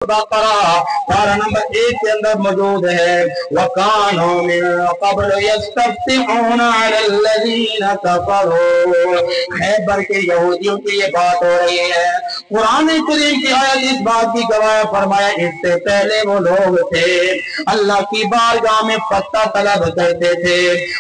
बकरा पारा नंबर 1 के अंदर मौजूद है। वकानो मिन क़ब्ल यस्तफ्तिहून अलल्लज़ीना कफ़रू। खैबर के यहूदियों की ये बात हो रही है। कुरान करीम की आयत इस बात की गवाह फरमाया, इससे पहले वो लोग थे अल्लाह की बारगाह में फतह तलब करते थे।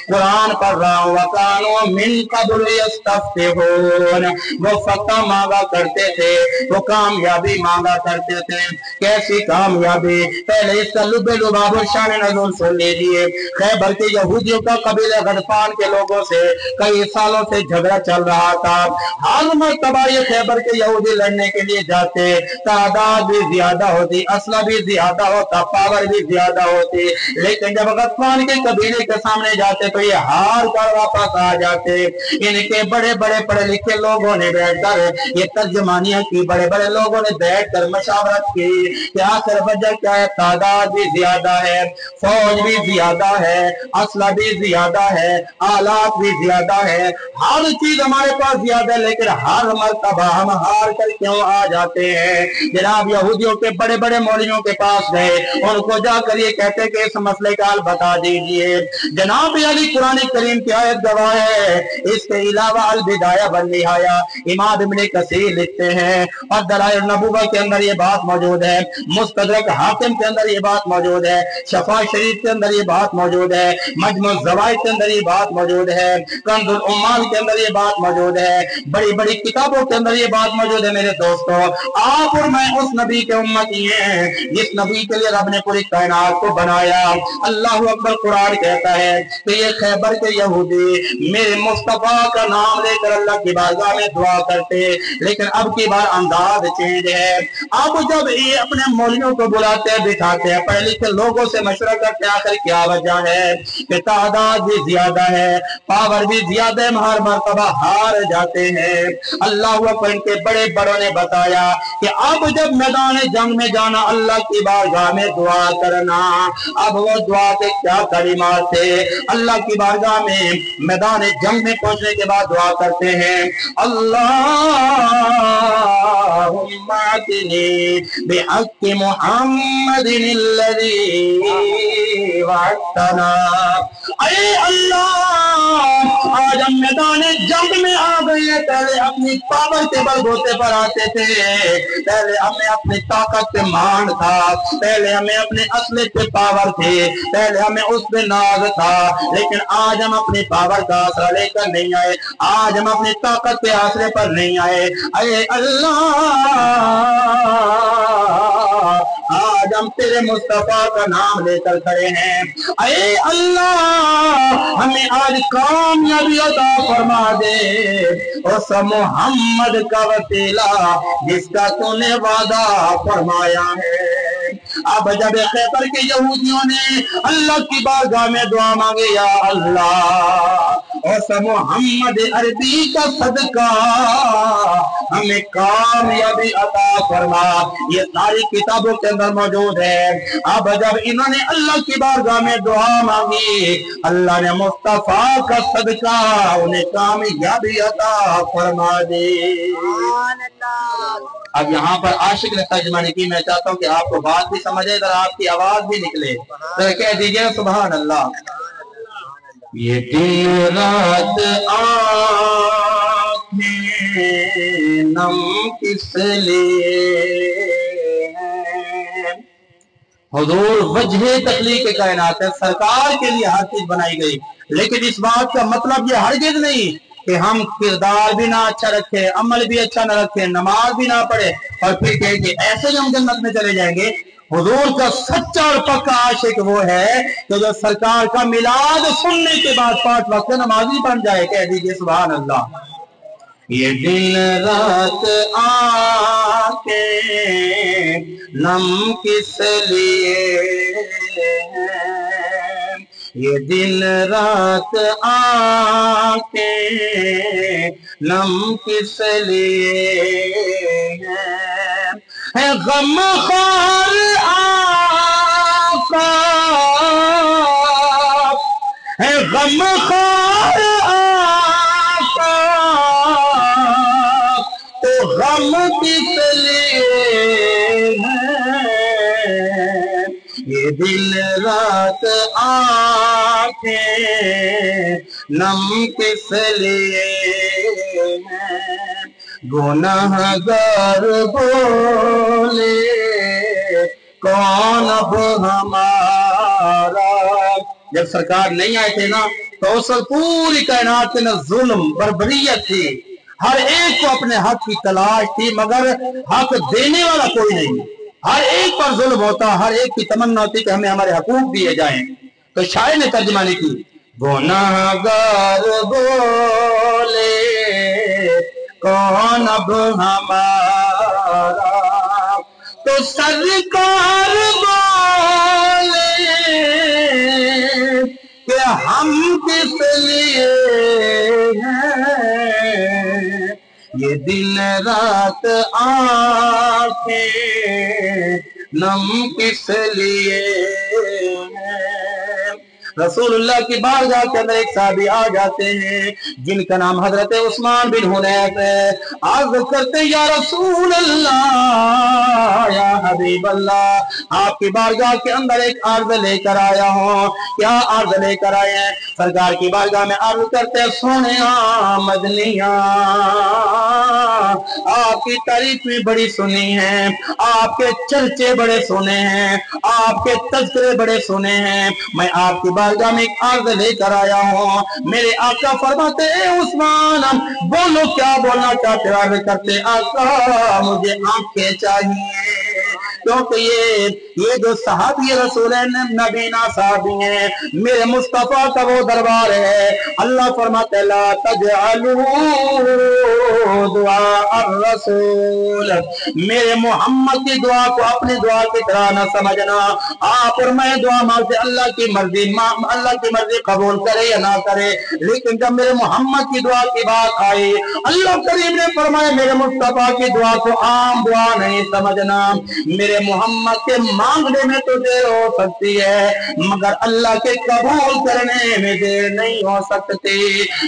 कुरान पढ़ रहा हूँ, वकानो मिन क़ब्ल यस्तफ्तिहून, वो फतह मांगा करते थे, वो कामयाबी मांगा करते थे। कैसी कामयाबी? पहले इसका लुबे लुबाब शान नज़ुल सुन लीजिए। खैबर के यहूदियों का कबीले गतफान के लोगों से कई सालों से झगड़ा चल रहा था। हर मर्तबा ये खैबर के यहूदी लड़ने के लिए जाते, तादाद भी ज्यादा होती, असला भी ज्यादा होता, पावर भी ज्यादा होती, लेकिन जब गतफान के कबीले के सामने जाते तो ये हार कर वापस आ जाते। इनके बड़े बड़े पढ़े लिखे लोगों ने बैठकर ये तर्जमानियां की, बड़े बड़े लोगों ने बैठकर मशावरत की कि आखिर वजह क्या है? तादाद भी ज्यादा है, फौज भी ज्यादा है, असला भी ज्यादा है, आलात भी ज्यादा है, हर चीज हमारे पास ज्यादा है, लेकिन हर मर्तबा हम हार कर क्यों आ जाते हैं? जनाब यहूदियों के बड़े बड़े मौलवियों के पास गए, उनको जाकर ये कहते कि इस मसले का हल बता दीजिए। जनाब अली कुरान करीम की आयत गवाह है। इसके अलावा अल बिदाया वन निहाया इमाम इब्न कसीर लिखते हैं और दलाइल नबुव्वह के अंदर ये बात मौजूद है, मुस्तदरक हाकिम के अंदर ये बात मौजूद है, शफा शरीफ के अंदर ये बात मौजूद है, मजमू ज़वाइद के अंदर ये बात मौजूद है, कंजुल उम्माल के अंदर ये बात मौजूद है, बड़ी बड़ी किताबों के अंदर ये बात मौजूद है। मेरे दोस्तों, आप और मैं उस नबी के उम्मती हैं जिस नबी के लिए रब ने पूरी कायनात को बनाया। अल्लाह अकबर। कुरान कहता है कि ये खैबर के यहूदी मेरे मुस्तफा का नाम लेकर अल्लाह की बारगाह में दुआ करते, लेकिन अब की बार अंदाज चेंज है। अब जब ये अपने मौलवियों को बुलाते हैं, बिठाते हैं, पढ़े लिखे लोगों से मशवरा करते हैं, आखिर क्या वजह है? कि तादाद भी ज्यादा है, पावर भी ज्यादा है, हर मर्तबा हार जाते हैं। अल्लाह अकबर। इनके बड़े बड़ों ने बताया कि अब जब मैदान जंग में जाना, अल्लाह की बारगाह में दुआ करना। अब वो दुआ के क्या कलिमात थे? अल्लाह की बारगाह में मैदान जंग में पहुंचने के बाद दुआ करते हैं, अल्लाहुम्मा अतिनी बिहक़्क़ि मुहम्मदिनिल्लज़ी वअदतना। अरे अल्लाह, आज हम मैदान जंग में आ गए हैं। पहले अपनी पावर के बलबूते पर आते थे, पहले हमें अपनी ताकत पे मान था, पहले हमें अपने असले पे पावर थे, पहले हमें उस पे नाज था, लेकिन आज हम अपनी पावर का आसरा लेकर नहीं आए, आज हम अपनी ताकत के आसरे पर नहीं आए। अरे अल्लाह, आज हम तेरे मुस्तफा का नाम लेकर खड़े हैं। अरे अल्लाह, हमें आज कामयाबी अता फरमा दे उस मोहम्मद का वसीला जिसका तूने वादा फरमाया है। अब जब खैबर के यहूदियों ने अल्लाह की बारगाह में दुआ मांगे, या अल्लाह उस मोहम्मद अरबी का सदका हमें कामयाबी अता फरमा। ये सारी किताबों के अंदर मौजूद है। अब जब इन्होंने अल्लाह की बारगाह में दुआ मांगी, अल्लाह ने मुस्तफा का सदका उन्हें कामयाबी अता फरमा दी। अब यहाँ पर आशिक ने तर्जमानी की, मैं चाहता हूँ कि आपको बात भी समझे, अगर आपकी आवाज भी निकले तो कह दीजिए सुभान अल्लाह। ये दिन रात आँखें नम किस लिए है? हुजूर वजह तख्लीक कायनात है, सरकार के लिए हर चीज बनाई गई, लेकिन इस बात का मतलब ये हरगिज़ नहीं कि हम किरदार भी ना अच्छा रखे, अमल भी अच्छा ना रखे, नमाज भी ना पढ़े और फिर कहे कि ऐसे हम जन्नत में चले जाएंगे। हुजूर का सच्चा और पक्का आशिक वो है कि जो सरकार का मिलाद सुनने के बाद 5 वक्त नमाजी बन जाए। कह दीजिए सुभान अल्लाह। ये दिन रात आके नम किस लिए है? ये दिन रात आके नम किस लिए है? गम खार आका है, गम खार आका तो गम किस लिए है? یہ دل رات آنکھیں نم کس لیے ہیں، گناہگار بولے کون اب ہمارا۔ جب سرکار نہیں آئے تھے نا تو اس وقت پوری کائنات کے اندر ظلم بربریت تھی، ہر ایک کو اپنے حق کی تلاش تھی مگر حق دینے والا کوئی نہیں، ہر ایک پر ظلم ہوتا، ہر ایک کی تمنا ہوتی کہ ہمیں ہمارے حقوق دیے جائیں۔ تو شاعر نے ترجمہ لکھی، گناہگار بولے کون اب ہمارا، تو سرکار بولے کہ ہم کس لیے ہیں، یہ دن رات آنکھیں نم کس لیے ہیں۔ رسول اللہ کی بارگاہ کے اندر ایک صحابی آ جاتے ہیں جن کا نام حضرت عثمان بن حنیف ہے، عرض کرتے یا رسول اللہ، یا حبیب اللہ، آپ کی بارگاہ کے اندر ایک عرض لے کر آیا ہوں۔ کیا عرض لے کر آئے ہیں؟ سرکار کی بارگاہ میں عرض کرتے ہیں، سونیا مدنیاں، آپ کی تعریف بھی بڑی سنی ہے، آپ کے چرچے بڑے سنے ہیں، آپ کے تذکرے بڑے سنے ہیں، میں آپ کی بارگاہ میں ایک عرض لے کر آیا ہوں۔ میرے آقا فرماتے اے عثمان بولو کیا بولنا چاہتے، عرض کرتے آقا مجھے آنکھیں چاہیے، کیونکہ یہ جو صحابی رسول نبینا صحابی ہیں، میرے مصطفیٰ کا وہ دربار ہے۔ اللہ فرماتے لا تجعلوا دعاء الرسول، میرے محمد کی دعا کو اپنی دعا کی طرح نہ سمجھنا۔ آپ اور میں دعا مانگتے اللہ کی مرضی قبول کرے یا نہ کرے، لیکن جب میرے محمد کی دعا کی بات آئی، اللہ کریم نے فرمایا میرے مصطفیٰ کی دعا کو عام دعا نہیں سمجھنا، میرے محمد کے مانگنے میں تو دیر ہو سکتی ہے مگر اللہ کے قبول کرنے میں دیر نہیں ہو سکتی۔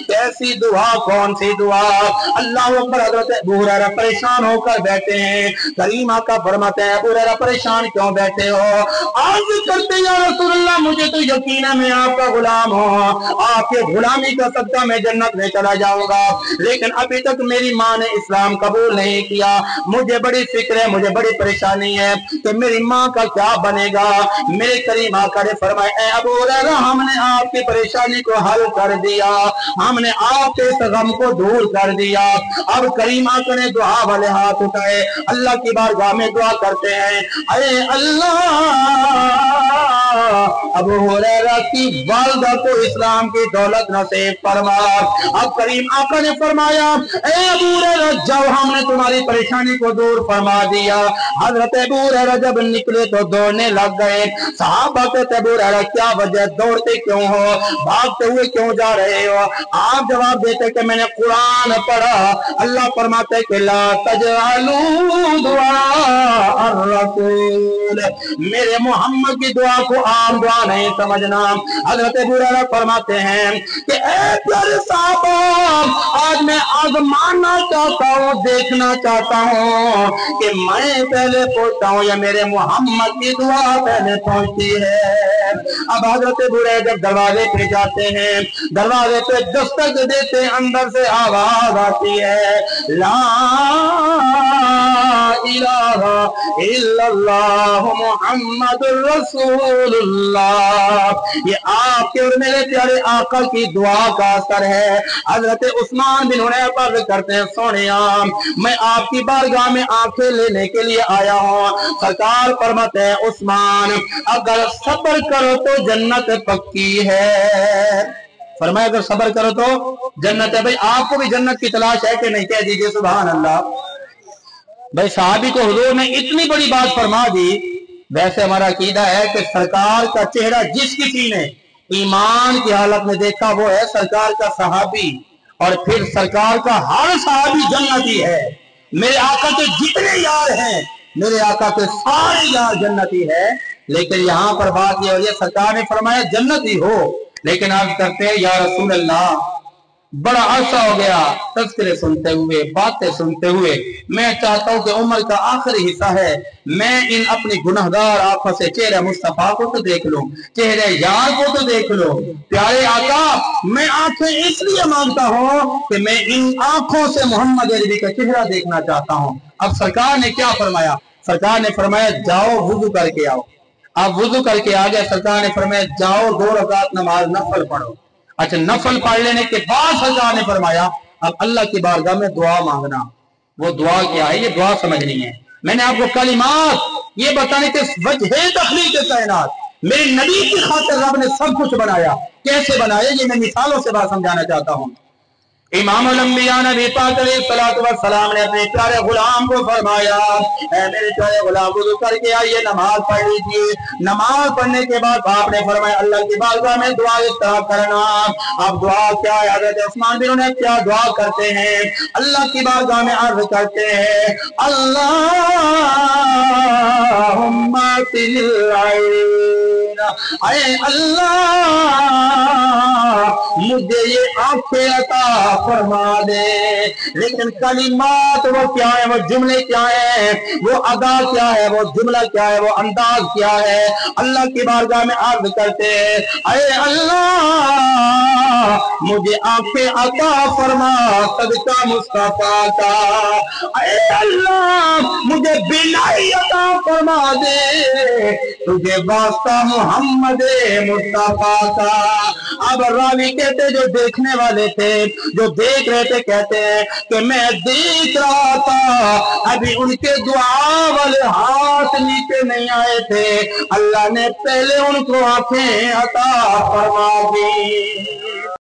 کیسی دعا، کون سی دعا؟ اللہ اکبر۔ حضرت ابو ہریرہ پریشان ہو کر بیٹھے ہیں، کریم آقا فرماتے ہیں ابو ہریرہ پریشان کیوں بیٹھے ہو؟ عرض کرتے یا رسول اللہ مجھے تو یقین ہے میں آپ کا غلام ہوں، آپ کے غلامی کا صدقہ میں جنت میں چلا جاؤں گا، لیکن ابھی تک میری ماں نے اسلام قبول نہیں کیا، مجھے بڑی فکر ہے، مجھے بڑی پریشانی ہے کہ میری ماں کا کیا بنے گا۔ میرے کریم آقا نے فرمایا اے ابو ہریرہ ہم نے آپ کی پریشانی کو حل کر دیا، ہم نے آپ کے اس غم کو دور کر دیا۔ اب کریم آقا نے دعا والے ہاتھ اٹھائے، اللہ کی بارگاہ میں دعا کرتے ہیں، اے اللہ ابو ہریرہ کی والدہ کو اسلام کی دولت نصیب فرما۔ اب کریم آقا نے فرمایا اے ابو ہریرہ جب ہم نے تمہاری پریشانی کو دور فرما دیا۔ حضرت ابو ہریرہ جب نکلے تو دوڑنے لگ گئے، صحابہ کہتے ابو ہریرہ کیا وجہ، دوڑتے کیوں ہو، بھاگتے ہوئے کیوں جا رہے ہو؟ آپ جواب دیتے کہ میں نے قرآن پڑھا، اللہ فرماتے کہ لا تجعلوا دعاء الرسول، میرے محمد کی دعا کو عام دعا نہیں سمجھنا۔ حضرت ابو ہریرہ فرماتے ہیں کہ اے پیارے صحابہ آج میں آزمانا چاہتا ہوں، دیکھنا چاہتا ہوں کہ میں پہلے پہنچتا ہوں یا میرے محمد کی دعا پہلے پہنچتی ہے۔ اب حضرت ابو ہریرہ جب دروازے پہ جاتے ہیں، دروازے پہ دستک دیتے، اندر سے آواز آتی ہے لا الہ الا اللہ محمد رسول اللہ۔ یہ آپ کے اور میرے پیارے آقا کی دعا کا اثر ہے۔ حضرت عثمان بن حنیف عرض کرتے ہیں سونیا میں آپ کی بارگاہ میں آنکھیں لینے کے لیے آیا ہوں۔ سرکار فرماتے ہیں عثمان اگر صبر کرو تو جنت پکی ہے، فرمایا اگر صبر کرو تو جنت ہے۔ بھئی آپ کو بھی جنت کی تلاش ہے کہ نہیں؟ کہہ دیجئے سبحان اللہ۔ بھئی صحابی کو حضور نے اتنی بڑی بات فرما دی۔ ویسے ہمارا عقیدہ ہے کہ سرکار کا چہرہ جس کسی نے ایمان کی حالت میں دیکھا وہ ہے سرکار کا صحابی، اور پھر سرکار کا ہر صحابی جنتی ہے۔ میرے آقا کے جتنے یار ہیں، میرے آقا کے سارے یار جنتی ہے، لیکن یہاں پر بات یہ ہو، یہ سرکار نے فرمایا جنتی ہو، لیکن آپ کرتے ہیں یا رسول اللہ बड़ा अरसा हो गया तज़किरे सुनते हुए, बातें सुनते हुए। मैं चाहता हूँ कि उम्र का आखिरी हिस्सा है, मैं इन अपनी गुनहगार आंखों से चेहरे मुस्तफा को तो देख लूं, चेहरे यार को तो देख लो। प्यारे आका, मैं आंखें इसलिए मांगता हूँ कि मैं इन आंखों से मोहम्मद अरबी का चेहरा देखना चाहता हूँ। अब सरकार ने क्या फरमाया? सरकार ने फरमाया जाओ वुजू करके आओ। आप वुजू करके आ गए। सरकार ने फरमाया जाओ 2 रकात नमाज नफल पढ़ो। अच्छा, नफल पढ़ लेने के बाद सरकार ने फरमाया अब अल्लाह की बारगाह में दुआ मांगना। वो दुआ क्या है, ये दुआ समझनी है। मैंने आपको कलिमात ये बताने के वजह तखलीक कायनात, मेरे नबी की खातिर रब ने सब कुछ बनाया। कैसे बनाया ये मैं मिसालों से बात समझाना चाहता हूँ। इमाम अल-अंबिया नबी पाक अलैहिस्सलातु वस्सलाम ने अपने प्यारे गुलाम को फरमाया, ऐ मेरे प्यारे गुलाम वुज़ू करके आइए, नमाज पढ़ लीजिए। नमाज पढ़ने के बाद आपने फरमाया अल्लाह की बारगाह में दुआ इस तरह करना। अब दुआ क्या है? हज़रत उस्मान बिन ने क्या दुआ करते हैं? अल्लाह की बारगाह में अर्ज़ करते हैं अल्लाहुम्मा तिल अरे अल्लाह मुझे ये आंखें अता फरमा दे। लेकिन कलिमात वो क्या है, वो जुमले क्या है, वो अदा क्या है, वो जुमला क्या है, वो अंदाज क्या है? अल्लाह की बारगाह में अर्ज करते हैं अरे अल्लाह मुझे आंखें अता फरमा सदका मुस्तफा का। अरे अल्लाह मुझे बिनाई अता फरमा दे तुझे वास्ता मोहम्मद मुस्तफा का। अब रावी कहते जो देखने वाले थे, जो देख रहे थे, कहते हैं कि मैं देख रहा था अभी उनके दुआ वाले हाथ नीचे नहीं आए थे, अल्लाह ने पहले उनको आंखें अता फरमा दी।